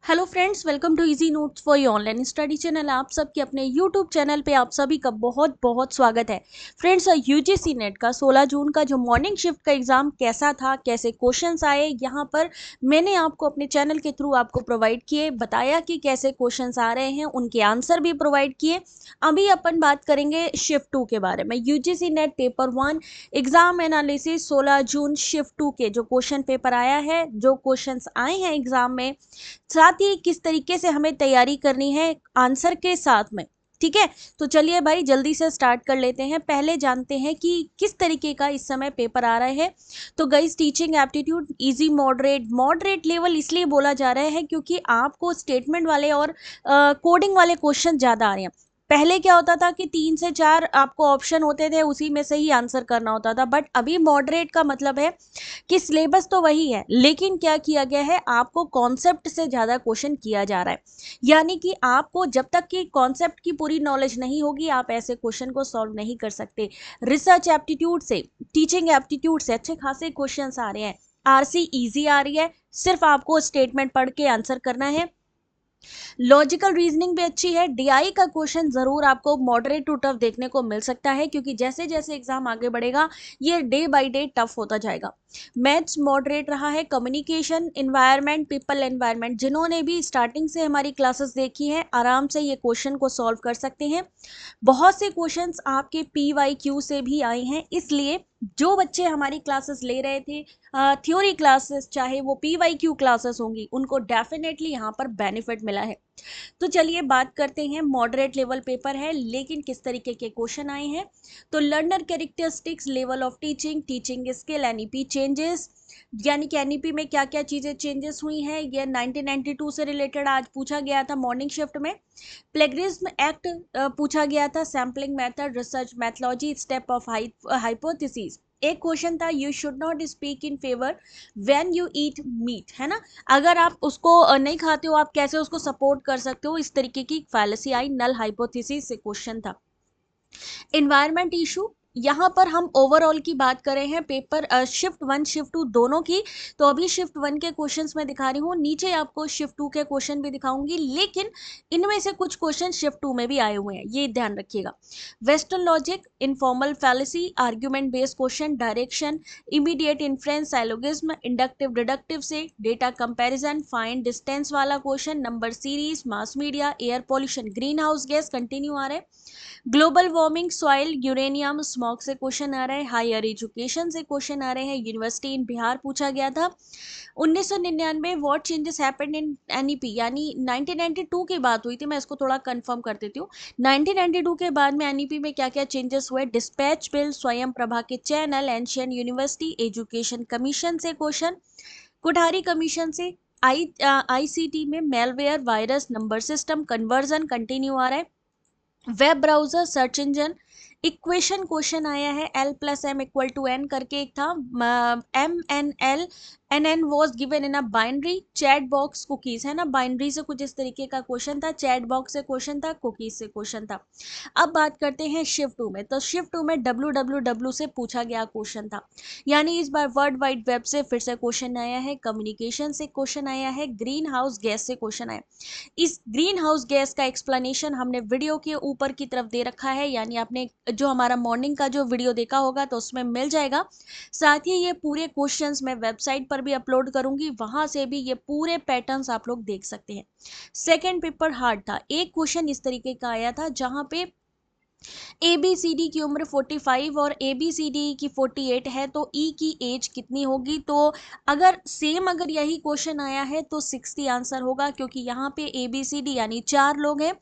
Hello friends, welcome to easy notes for your online study channel. आप सबके अपने YouTube channel पे आप सभी का बहुत बहुत स्वागत है। फ्रेंड्स, यूजीसी नेट का 16 जून का जो मॉर्निंग शिफ्ट का एग्जाम कैसा था, कैसे क्वेश्चंस आए, यहाँ पर मैंने आपको अपने चैनल के थ्रू आपको प्रोवाइड किए, बताया कि कैसे क्वेश्चंस आ रहे हैं, उनके आंसर भी प्रोवाइड किए। अभी अपन बात करेंगे शिफ्ट 2 के बारे में। UGC net paper 1 exam analysis 16 जून शिफ्ट 2 के जो क्वेश्चन पेपर आया है, जो क्वेश्चंस आए हैं एग्जाम में, साथ ही किस तरीके से हमें तैयारी करनी है आंसर के साथ में। ठीक है, तो चलिए भाई जल्दी से स्टार्ट कर लेते हैं। पहले जानते हैं कि किस तरीके का इस समय पेपर आ रहा है। तो guys, teaching aptitude easy moderate, moderate level इसलिए बोला जा रहा है क्योंकि आपको स्टेटमेंट वाले और कोडिंग वाले क्वेश्चन ज़्यादा आ रहे हैं। पहले क्या होता था कि 3 से 4 आपको ऑप्शन होते थे, उसी में से ही आंसर करना होता था, बट अभी मॉडरेट का मतलब है कि सिलेबस तो वही है, लेकिन क्या किया गया है, आपको कॉन्सेप्ट से ज़्यादा क्वेश्चन किया जा रहा है। यानी कि आपको जब तक कि कॉन्सेप्ट की पूरी नॉलेज नहीं होगी, आप ऐसे क्वेश्चन को सॉल्व नहीं कर सकते। रिसर्च एप्टीट्यूड से, टीचिंग एप्टीट्यूड से अच्छे खासे क्वेश्चंस आ रहे हैं। आरसी इजी आ रही है, सिर्फ आपको स्टेटमेंट पढ़ के आंसर करना है। लॉजिकल रीजनिंग भी अच्छी है। डीआई का क्वेश्चन जरूर आपको मॉडरेट टू टफ देखने को मिल सकता है, क्योंकि जैसे जैसे एग्जाम आगे बढ़ेगा ये डे बाय डे टफ होता जाएगा। मैथ्स मॉडरेट रहा है। कम्युनिकेशन, एनवायरनमेंट, पीपल एनवायरनमेंट, जिन्होंने भी स्टार्टिंग से हमारी क्लासेस देखी हैं आराम से ये क्वेश्चन को सॉल्व कर सकते हैं। बहुत से क्वेश्चंस आपके PYQ से भी आए हैं, इसलिए जो बच्चे हमारी क्लासेस ले रहे थे, थ्योरी क्लासेस, चाहे वो PYQ क्लासेस होंगी, उनको डेफिनेटली यहाँ पर बेनिफिट मिला है। तो चलिए बात करते हैं। मॉडरेट लेवल पेपर है, लेकिन किस तरीके के क्वेश्चन आए हैं। तो learner characteristics, level of teaching, teaching skill, NEP changes, यानी कि एनईपी में क्या क्या चीजें चेंजेस हुई हैं, ये 1992 से रिलेटेड आज पूछा गया था मॉर्निंग शिफ्ट में। प्लेगरिज्म एक्ट पूछा गया था। Sampling method, research methodology, step of hypothesis. एक क्वेश्चन था, you should not speak in favour when you eat meat, है ना। अगर आप उसको नहीं खाते हो, आप कैसे उसको सपोर्ट कर सकते हो, इस तरीके की फैलेसी आई। नल हाइपोथेसिस से क्वेश्चन था। इन्वायरमेंट इशू, यहाँ पर हम ओवरऑल की बात कर रहे हैं पेपर शिफ्ट 1 शिफ्ट 2 दोनों की। तो अभी शिफ्ट 1 के क्वेश्चंस मैं दिखा रही हूँ, नीचे आपको शिफ्ट 2 के क्वेश्चन भी दिखाऊंगी, लेकिन इनमें से कुछ क्वेश्चन शिफ्ट 2 में भी आए हुए हैं, ये ध्यान रखिएगा। Western logic, informal fallacy, argument based question, direction, immediate inference, syllogism, inductive deductive से, डेटा कंपैरिजन, फाइंड डिस्टेंस वाला question, number series, mass media, air pollution, green house gas, continue आ रहा है। Global warming, soil, uranium, smog से question आ रहा है। Higher education से क्वेश्चन आ रहे हैं। यूनिवर्सिटी इन बिहार पूछा गया था। 1999 what changes happened in NEP, यानी 1992 की बात हुई थी, मैं इसको थोड़ा कंफर्म कर देती हूँ। 1992 के बाद में एनईपी में क्या क्या चेंजेस हुए। डिस्पैच बिल, स्वयं प्रभा के channel, ancient university, education commission से क्वेश्चन, कोठारी कमीशन से, आईसीटी में malware, virus, number system, conversion, continue आ रहा है। Web browser, search engine, equation question आया है। L+M=N करके एक था। MNL was given in a binary. Chat box, cookies, है ना, बाइनरी से कुछ इस तरीके का क्वेश्चन था। चैट बॉक्स से क्वेश्चन था, कुकीज से क्वेश्चन था। अब बात करते हैं शिफ्ट 2 में। तो शिफ्ट 2 में www से पूछा गया क्वेश्चन था, यानी इस बार वर्ल्ड वाइड वेब से फिर से क्वेश्चन आया है। कम्युनिकेशन से क्वेश्चन आया है। ग्रीन हाउस गैस से क्वेश्चन आया। इस ग्रीन हाउस गैस का एक्सप्लेनेशन हमने वीडियो के ऊपर की तरफ दे रखा है, यानी आपने जो हमारा मॉर्निंग का जो वीडियो देखा होगा तो उसमें मिल जाएगा। साथ ही ये पूरे क्वेश्चंस मैं वेबसाइट पर भी अपलोड करूंगी, वहां से भी ये पूरे पैटर्न्स आप लोग देख सकते हैं। सेकेंड पेपर हार्ड था। एक क्वेश्चन इस तरीके का आया था जहां पे ABCD की उम्र 45 और ABCD की 48 है, तो E की एज कितनी होगी। तो अगर यही क्वेश्चन आया है तो 60 आंसर होगा, क्योंकि यहाँ पे ABCD यानी 4 लोग हैं।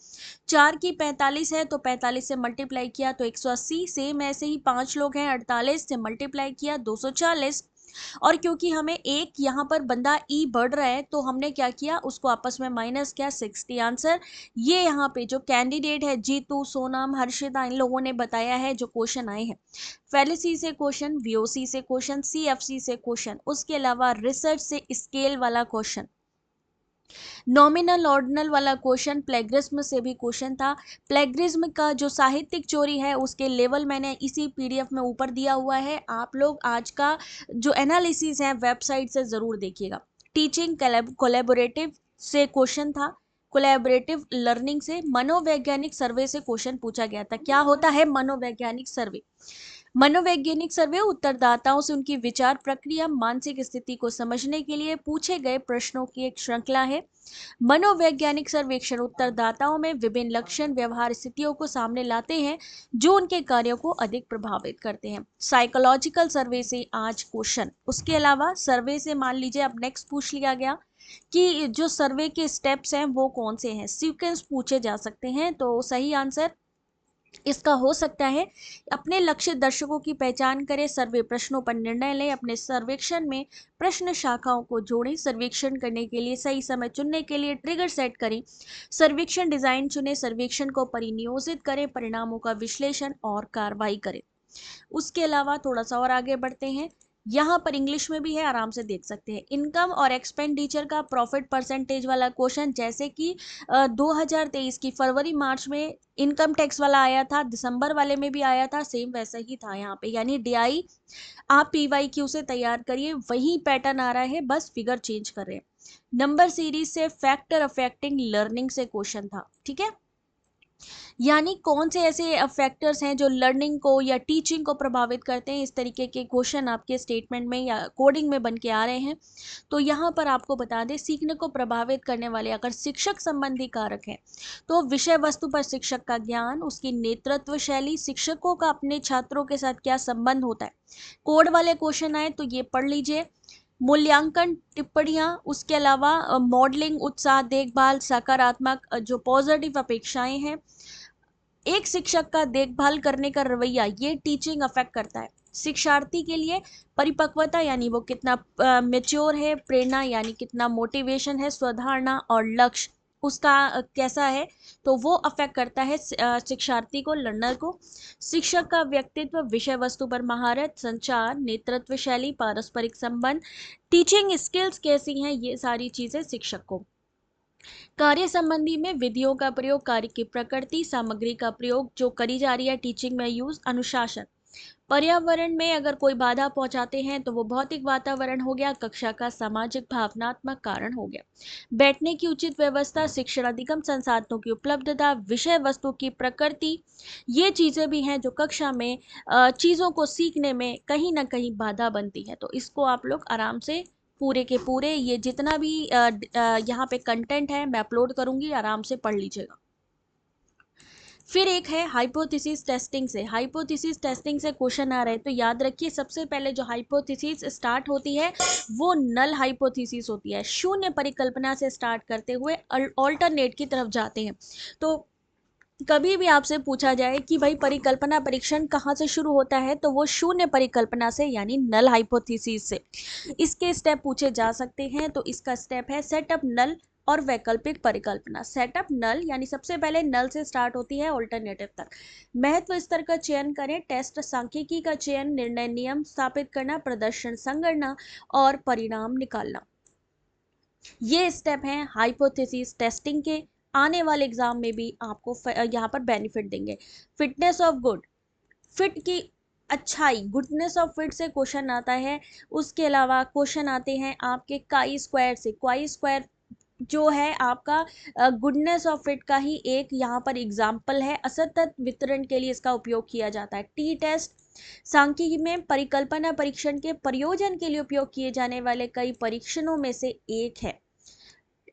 4 की 45 है तो 45 से मल्टीप्लाई किया तो 180। सेम ऐसे ही 5 लोग हैं, 48 से मल्टीप्लाई किया 240। और क्योंकि हमें एक यहाँ पर बंदा ई बढ़ रहा है, तो हमने क्या किया, उसको आपस में माइनस किया, 60 आंसर। ये यहाँ पे जो कैंडिडेट है, जीतू, सोनम, हर्षिता, इन लोगों ने बताया है जो क्वेश्चन आए हैं। फैलेसी से क्वेश्चन, VOC से क्वेश्चन, CFC से क्वेश्चन, उसके अलावा रिसर्च से स्केल वाला क्वेश्चन, नॉमिनल ऑर्डिनल वाला क्वेश्चन, प्लेगरिज्म से भी क्वेश्चन था। प्लेगरिज्म का जो साहित्यिक चोरी है उसके लेवल मैंने इसी PDF में ऊपर दिया हुआ है, आप लोग आज का जो एनालिसिस है वेबसाइट से जरूर देखिएगा। टीचिंग कोलैबोरेटिव, से क्वेश्चन था, कोलैबोरेटिव लर्निंग से, मनोवैज्ञानिक सर्वे से क्वेश्चन पूछा गया था। क्या होता है मनोवैज्ञानिक सर्वे? मनोवैज्ञानिक सर्वे उत्तरदाताओं से उनकी विचार प्रक्रिया, मानसिक स्थिति को समझने के लिए पूछे गए प्रश्नों की एक श्रृंखला है। मनोवैज्ञानिक सर्वेक्षण उत्तरदाताओं में विभिन्न लक्षण, व्यवहार स्थितियों को सामने लाते हैं जो उनके कार्यों को अधिक प्रभावित करते हैं। साइकोलॉजिकल सर्वे से आज क्वेश्चन, उसके अलावा सर्वे से मान लीजिए अब नेक्स्ट पूछ लिया गया कि जो सर्वे के स्टेप्स हैं वो कौन से हैं, सीक्वेंस पूछे जा सकते हैं। तो सही आंसर इसका हो सकता है, अपने लक्ष्य दर्शकों की पहचान करें, सर्वे प्रश्नों पर निर्णय लें, अपने सर्वेक्षण में प्रश्न शाखाओं को जोड़ें, सर्वेक्षण करने के लिए सही समय चुनने के लिए ट्रिगर सेट करें, सर्वेक्षण डिजाइन चुनें, सर्वेक्षण को परिनियोजित करें, परिणामों का विश्लेषण और कार्रवाई करें। उसके अलावा थोड़ा सा और आगे बढ़ते हैं, यहाँ पर इंग्लिश में भी है, आराम से देख सकते हैं। इनकम और एक्सपेंडिचर का प्रॉफिट परसेंटेज वाला क्वेश्चन, जैसे कि 2023 की फरवरी मार्च में इनकम टैक्स वाला आया था, दिसंबर वाले में भी आया था, सेम वैसा ही था यहाँ पे। यानी डीआई आप पीवाईक्यू से तैयार करिए, वही पैटर्न आ रहा है, बस फिगर चेंज कर रहे हैं। नंबर सीरीज से फैक्टर अफेक्टिंग लर्निंग से क्वेश्चन था, ठीक है। यानी कौन से ऐसे फैक्टर्स हैं जो लर्निंग को या टीचिंग को प्रभावित करते हैं, इस तरीके के क्वेश्चन आपके स्टेटमेंट में या कोडिंग में बन के आ रहे हैं। तो यहाँ पर आपको बता दें, सीखने को प्रभावित करने वाले अगर शिक्षक संबंधी कारक हैं तो विषय वस्तु पर शिक्षक का ज्ञान, उसकी नेतृत्व शैली, शिक्षकों का अपने छात्रों के साथ क्या संबंध होता है। कोड वाले क्वेश्चन आए तो ये पढ़ लीजिए। मूल्यांकन, टिप्पणियाँ, उसके अलावा मॉडलिंग, उत्साह, देखभाल, सकारात्मक जो पॉजिटिव अपेक्षाएं हैं, एक शिक्षक का देखभाल करने का रवैया, ये टीचिंग अफेक्ट करता है। शिक्षार्थी के लिए परिपक्वता यानी वो कितना मेच्योर है, प्रेरणा यानी कितना मोटिवेशन है, स्वधारणा और लक्ष्य उसका कैसा है, तो वो अफेक्ट करता है शिक्षार्थी को, लर्नर को। शिक्षक का व्यक्तित्व, विषय वस्तु पर महारत, संचार, नेतृत्व शैली, पारस्परिक संबंध, टीचिंग स्किल्स कैसी हैं, ये सारी चीजें शिक्षक को। कार्य संबंधी में विधियों का प्रयोग, कार्य की प्रकृति, सामग्री का प्रयोग जो करी जा रही है टीचिंग में यूज, अनुशासन। पर्यावरण में अगर कोई बाधा पहुंचाते हैं तो वो भौतिक वातावरण हो गया, कक्षा का सामाजिक भावनात्मक कारण हो गया। बैठने की उचित व्यवस्था, शिक्षण अधिगम संसाधनों की उपलब्धता, विषय वस्तु की प्रकृति, ये चीजें भी हैं जो कक्षा में चीजों को सीखने में कहीं ना कहीं बाधा बनती है। तो इसको आप लोग आराम से पूरे के पूरे, ये जितना भी यहाँ पे कंटेंट है मैं अपलोड करूंगी, आराम से पढ़ लीजिएगा। फिर एक है हाइपोथेसिस टेस्टिंग से। हाइपोथेसिस टेस्टिंग से क्वेश्चन आ रहे हैं तो याद रखिए, सबसे पहले जो हाइपोथेसिस स्टार्ट होती है वो नल हाइपोथेसिस होती है। शून्य परिकल्पना से स्टार्ट करते हुए ऑल्टरनेट की तरफ जाते हैं। तो कभी भी आपसे पूछा जाए कि भाई परिकल्पना परीक्षण कहाँ से शुरू होता है, तो वो शून्य परिकल्पना से यानी नल हाइपोथेसिस से। इसके स्टेप पूछे जा सकते हैं, तो इसका स्टेप है सेटअप नल और वैकल्पिक परिकल्पना। सेटअप नल यानी सबसे पहले नल से स्टार्ट होती है ऑल्टरनेटिव तक। महत्व स्तर का चयन करें, टेस्ट सांख्यिकी का चयन, निर्णय नियम स्थापित करना, प्रदर्शन संगणना और परिणाम निकालना, ये स्टेप हैं हाइपोथेसिस टेस्टिंग के। आने वाले एग्जाम में भी आपको यहाँ पर बेनिफिट देंगे। फिटनेस ऑफ गुड, फिट की अच्छाई, गुडनेस ऑफ फिट से क्वेश्चन आता है। उसके अलावा क्वेश्चन आते हैं आपके काई स्क्वायर से। काई स्क्वायर जो है आपका गुडनेस ऑफ फिट का ही एक यहाँ पर एग्जाम्पल है। असतत वितरण के लिए इसका उपयोग किया जाता है। टी टेस्ट सांख्यिकी में परिकल्पना परीक्षण के प्रयोजन के लिए उपयोग किए जाने वाले कई परीक्षणों में से एक है।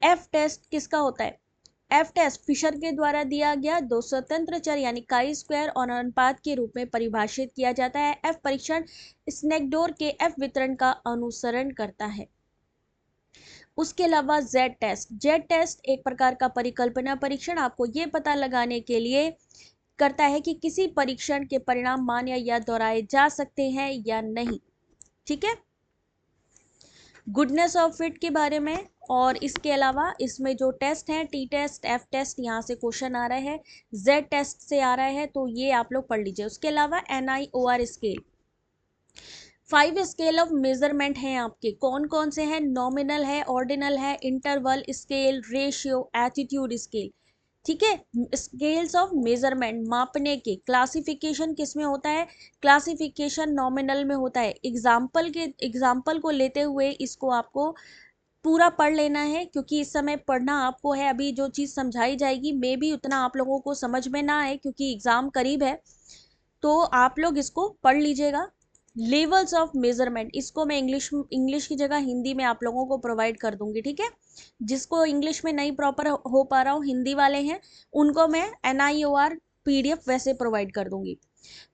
एफ टेस्ट किसका होता है? एफ टेस्ट फिशर के द्वारा दिया गया दो स्वतंत्र चर यानी काई स्क्वायर और अनुपात के रूप में परिभाषित किया जाता है। एफ परीक्षण स्नेकडोर के एफ वितरण का अनुसरण करता है। उसके अलावा जेड टेस्ट, जेड टेस्ट एक प्रकार का परिकल्पना परीक्षण आपको ये पता लगाने के लिए करता है कि किसी परीक्षण के परिणाम मान या दोहराए जा सकते हैं या नहीं, ठीक है। गुडनेस ऑफ फिट के बारे में, और इसके अलावा इसमें जो टेस्ट हैं टी टेस्ट, एफ टेस्ट, यहाँ से क्वेश्चन आ रहा है, जेड टेस्ट से आ रहा है, तो ये आप लोग पढ़ लीजिए। उसके अलावा NIOR scale, 5 scale of measurement हैं आपके, कौन कौन से हैं? नॉमिनल है, ऑर्डिनल है, interval scale, ratio, attitude scale, ठीक है। स्केल्स ऑफ मेजरमेंट, मापने के। क्लासिफिकेशन किस में होता है? क्लासिफिकेशन नॉमिनल में होता है। एग्जाम्पल को लेते हुए इसको आपको पूरा पढ़ लेना है, क्योंकि इस समय पढ़ना आपको है। अभी जो चीज़ समझाई जाएगी मे भी उतना आप लोगों को समझ में ना आए, क्योंकि एग्ज़ाम करीब है, तो आप लोग इसको पढ़ लीजिएगा। लेवल्स ऑफ मेजरमेंट, इसको मैं इंग्लिश की जगह हिंदी में आप लोगों को प्रोवाइड कर दूंगी, ठीक है। जिसको इंग्लिश में नहीं प्रॉपर हो पा रहा हूँ, हिंदी वाले हैं, उनको मैं NIOR PDF वैसे प्रोवाइड कर दूंगी।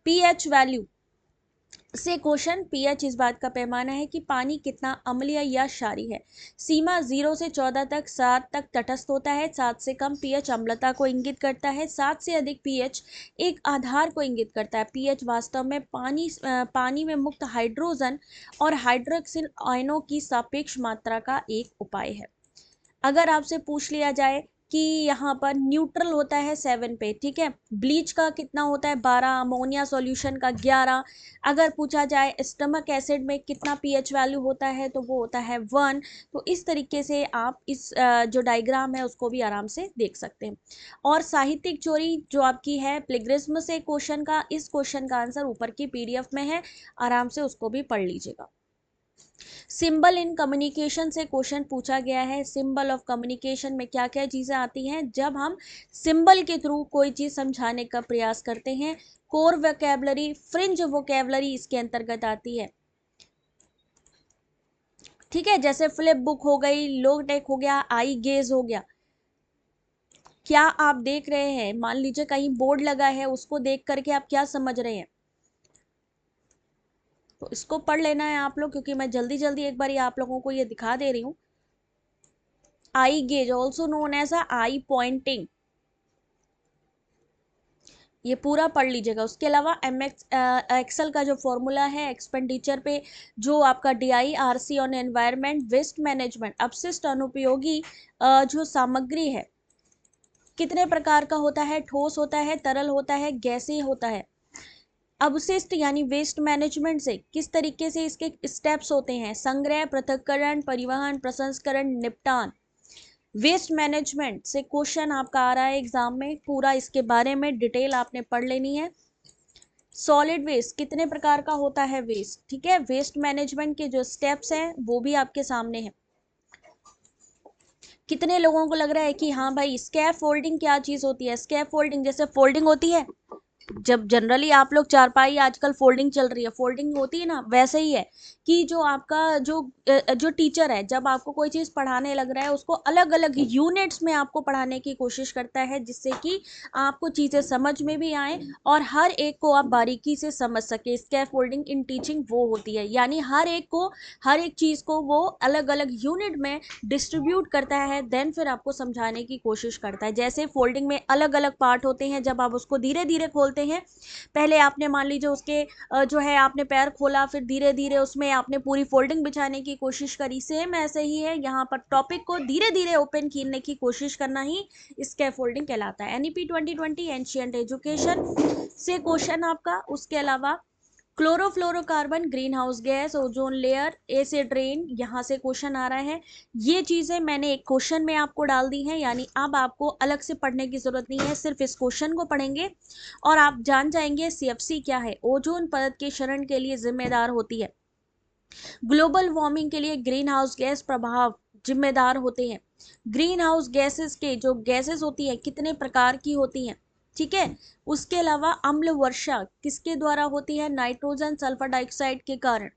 pH वैल्यू से क्वेश्चन, pH इस बात का पैमाना है कि पानी कितना अम्लीय या क्षारीय है। सीमा 0 से 14 तक, 7 तक तटस्थ होता है। 7 से कम pH अम्लता को इंगित करता है। 7 से अधिक pH एक आधार को इंगित करता है। pH वास्तव में पानी में मुक्त हाइड्रोजन और हाइड्रोक्सिल आयनों की सापेक्ष मात्रा का एक उपाय है। अगर आपसे पूछ लिया जाए कि यहाँ पर न्यूट्रल होता है 7 पे, ठीक है, ब्लीच का कितना होता है 12, अमोनिया सॉल्यूशन का 11, अगर पूछा जाए स्टमक एसिड में कितना pH वैल्यू होता है तो वो होता है 1। तो इस तरीके से आप इस जो डायग्राम है उसको भी आराम से देख सकते हैं। और साहित्यिक चोरी जो आपकी है प्लेगरिज्म से क्वेश्चन का, इस क्वेश्चन का आंसर ऊपर की PDF में है, आराम से उसको भी पढ़ लीजिएगा। सिंबल इन कम्युनिकेशन से क्वेश्चन पूछा गया है। सिंबल ऑफ कम्युनिकेशन में क्या क्या चीज़ें आती हैं जब हम सिंबल के थ्रू कोई चीज़ समझाने का प्रयास करते हैं। कोर वोकैबुलरी, फ्रिंज वोकैबुलरी इसके अंतर्गत आती है, ठीक है। जैसे फ्लिप बुक हो गई, लो टेक हो गया, आई गेज हो गया। क्या आप देख रहे हैं, मान लीजिए कहीं बोर्ड लगा है, उसको देख करके आप क्या समझ रहे हैं, तो इसको पढ़ लेना है आप लोग, क्योंकि मैं जल्दी जल्दी एक बार आप लोगों को ये दिखा दे रही हूँ। Eye gaze also known as eye pointing, ये पूरा पढ़ लीजिएगा। उसके अलावा एक्सेल का जो फॉर्मूला है एक्सपेंडिचर पे, जो आपका DIRC on environment, waste management, अपशिष्ट अनुपयोगी जो सामग्री है कितने प्रकार का होता है, ठोस होता है, तरल होता है, गैसीय होता है। अवशिष्ट यानी वेस्ट मैनेजमेंट से किस तरीके से इसके स्टेप्स होते हैं, संग्रह, पृथक्करण, परिवहन, प्रसंस्करण, निपटान। वेस्ट मैनेजमेंट से क्वेश्चन आपका आ रहा है एग्जाम में, पूरा इसके बारे में डिटेल आपने पढ़ लेनी है। सॉलिड वेस्ट कितने प्रकार का होता है वेस्ट, ठीक है। वेस्ट मैनेजमेंट के जो स्टेप्स हैं वो भी आपके सामने हैं। कितने लोगों को लग रहा है कि हाँ भाई स्कैफ फोल्डिंग क्या चीज होती है। स्कैफ फोल्डिंग जैसे फोल्डिंग होती है, जब जनरली आप लोग चारपाई, आजकल फोल्डिंग चल रही है, फोल्डिंग होती है ना, वैसे ही है कि जो आपका जो टीचर है जब आपको कोई चीज़ पढ़ाने लग रहा है उसको अलग अलग यूनिट्स में आपको पढ़ाने की कोशिश करता है, जिससे कि आपको चीज़ें समझ में भी आए और हर एक को आप बारीकी से समझ सके। स्कैफोल्डिंग इन टीचिंग वो होती है, यानी हर एक को, हर एक चीज़ को वो अलग अलग यूनिट में डिस्ट्रीब्यूट करता है, देन फिर आपको समझाने की कोशिश करता है। जैसे फोल्डिंग में अलग अलग पार्ट होते हैं, जब आप उसको धीरे धीरे खोलते हैं, पहले आपने मान लीजिए उसके जो है आपने पैर खोला, फिर धीरे धीरे उसमें आपने पूरी फोल्डिंग बिछाने की कोशिश करी, सेम ऐसे ही है यहाँ पर, टॉपिक को धीरे धीरे ओपन करने की कोशिश करना ही स्कैफोल्डिंग कहलाता है। NEP 2020 एंशिएंट एजुकेशन से क्वेश्चन आपका। उसके अलावा chlorofluorocarbon, green house gas, ozone layer, acid rain, यहाँ से क्वेश्चन आ रहा है। ये चीज़ें मैंने एक क्वेश्चन में आपको डाल दी हैं, यानी अब आपको अलग से पढ़ने की जरूरत नहीं है, सिर्फ इस क्वेश्चन को पढ़ेंगे और आप जान जाएंगे CFC क्या है। ओजोन परत के क्षरण के लिए जिम्मेदार होती है। ग्लोबल वार्मिंग के लिए ग्रीन हाउस गैस प्रभाव जिम्मेदार होते हैं। ग्रीन हाउस गैसेस के जो गैसेस होती है कितने प्रकार की होती हैं, ठीक है। उसके अलावा अम्ल वर्षा किसके द्वारा होती है, नाइट्रोजन सल्फर डाइऑक्साइड के कारण।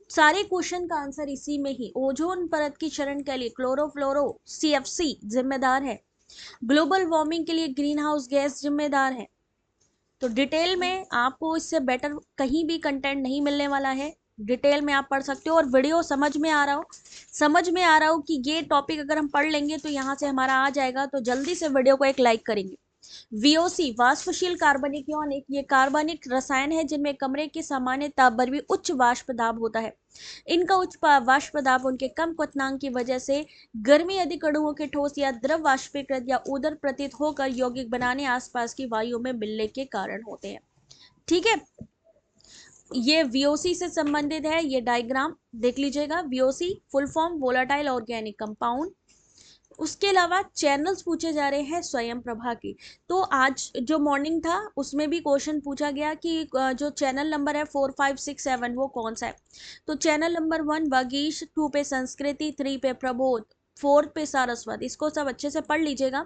सारे क्वेश्चन का आंसर इसी में ही, ओजोन परत की क्षरण के लिए क्लोरोफ्लोरो CFC जिम्मेदार है, ग्लोबल वार्मिंग के लिए ग्रीन हाउस गैस जिम्मेदार है। तो डिटेल में आपको इससे बेटर कहीं भी कंटेंट नहीं मिलने वाला है, डिटेल में आप पढ़ सकते हो। और वीडियो समझ में आ रहा हो, समझ में आ रहा हो कि ये टॉपिक अगर हम पढ़ लेंगे तो यहाँ से हमारा आ जाएगा, तो जल्दी से वीडियो को एक लाइक करेंगे। VOC वाष्पशील कार्बनिक यौगिक, ये कार्बनिक रसायन है जिनमें कमरे की सामान्य ताप पर भी उच्च वाष्प दाब होता है। इनका उच्च वाष्प दाब उनके कम क्वथनांक की वजह से गर्मी अधिक अणुओं के ठोस या द्रव वाष्पीकृत या उदर प्रतीत होकर यौगिक बनाने आसपास की वायु में मिलने के कारण होते हैं, ठीक है। ये VOC से संबंधित है, ये डायग्राम देख लीजिएगा। VOC full form volatile organic compound, उसके अलावा चैनल्स पूछे जा रहे हैं स्वयं प्रभा की। तो आज जो मॉर्निंग था उसमें भी क्वेश्चन पूछा गया कि जो चैनल नंबर है 4, 5, 6, 7 वो कौन सा है। तो चैनल नंबर 1 वागीश, 2 पे संस्कृति, 3 पे प्रबोध, 4 पे सारस्वत। इसको सब अच्छे से पढ़ लीजिएगा।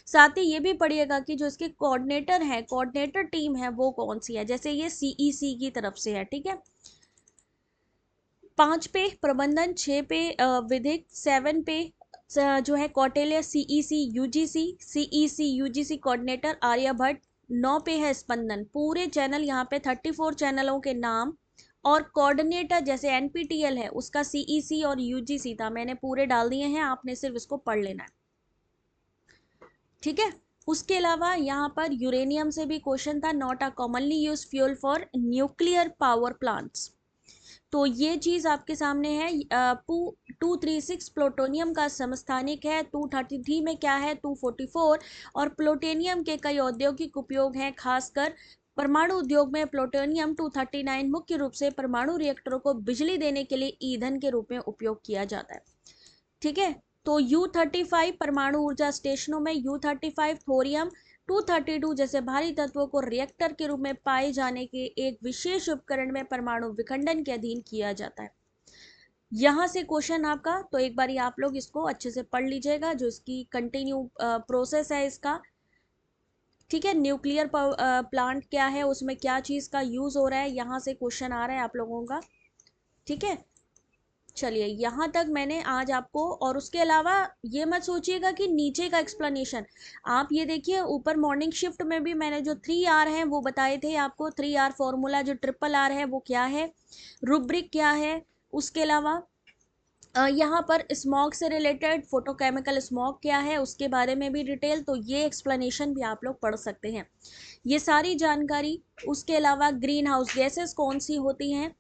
साथ ही ये भी पढ़िएगा कि जो इसके कोऑर्डिनेटर है, कोऑर्डिनेटर टीम है वो कौन सी है। जैसे ये सीईसी की तरफ से है, ठीक है। 5 पे प्रबंधन, 6 पे विधिक, 7 पे जो है Kautilya CEC UGC, CEC UGC coordinator Aryabhatta. 9 पे है स्पंदन। पूरे चैनल यहाँ पे 34 चैनलों के नाम और कोऑर्डिनेटर जैसे एनपीटीएल है उसका सीईसी और यूजीसी था, मैंने पूरे डाल दिए हैं, आपने सिर्फ इसको पढ़ लेना है, ठीक है। उसके अलावा यहाँ पर यूरेनियम से भी क्वेश्चन था, not a commonly use fuel for nuclear power plants. तो ये चीज आपके सामने है। 236 प्लूटोनियम का समस्थानिक है। 233 में क्या है, 244। और प्लूटोनियम के कई औद्योगिक उपयोग हैं, खासकर परमाणु उद्योग में प्लूटोनियम 239 मुख्य रूप से परमाणु रिएक्टरों को बिजली देने के लिए ईंधन के रूप में उपयोग किया जाता है, ठीक है। तो U35 परमाणु ऊर्जा स्टेशनों में, U35 थोरियम 232 जैसे भारी तत्वों को रिएक्टर के रूप में पाए जाने के एक विशेष उपकरण में परमाणु विखंडन के अधीन किया जाता है। यहां से क्वेश्चन आपका, तो एक बार आप लोग इसको अच्छे से पढ़ लीजिएगा, जो इसकी कंटिन्यू प्रोसेस है इसका, ठीक है। न्यूक्लियर प्लांट क्या है, उसमें क्या चीज का यूज हो रहा है, यहाँ से क्वेश्चन आ रहा है आप लोगों का, ठीक है। चलिए यहाँ तक मैंने आज आपको, और उसके अलावा ये मत सोचिएगा कि नीचे का एक्सप्लेनेशन, आप ये देखिए ऊपर मॉर्निंग शिफ्ट में भी मैंने जो 3R है वो बताए थे आपको। 3R फॉर्मूला, जो RRR है वो क्या है, रूब्रिक क्या है। उसके अलावा यहाँ पर स्मॉग से रिलेटेड फोटोकेमिकल स्मॉग क्या है उसके बारे में भी डिटेल, तो ये एक्सप्लेनेशन भी आप लोग पढ़ सकते हैं, ये सारी जानकारी। उसके अलावा ग्रीन हाउस गैसेस कौन सी होती हैं,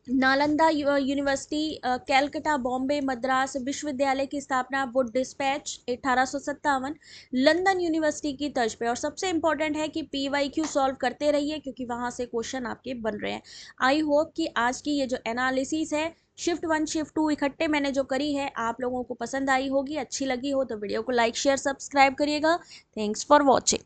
नालंदा यूनिवर्सिटी, कैलकटा, बॉम्बे, मद्रास विश्वविद्यालय की स्थापना, वुड डिस्पैच 1857, लंदन यूनिवर्सिटी की तर्ज पे। और सबसे इंपॉर्टेंट है कि PYQ सॉल्व करते रहिए क्योंकि वहां से क्वेश्चन आपके बन रहे हैं। आई होप कि आज की ये जो एनालिसिस है शिफ्ट 1 शिफ्ट 2 इकट्ठे मैंने जो करी है आप लोगों को पसंद आई होगी, अच्छी लगी हो तो वीडियो को लाइक शेयर सब्सक्राइब करिएगा। Thanks for watching.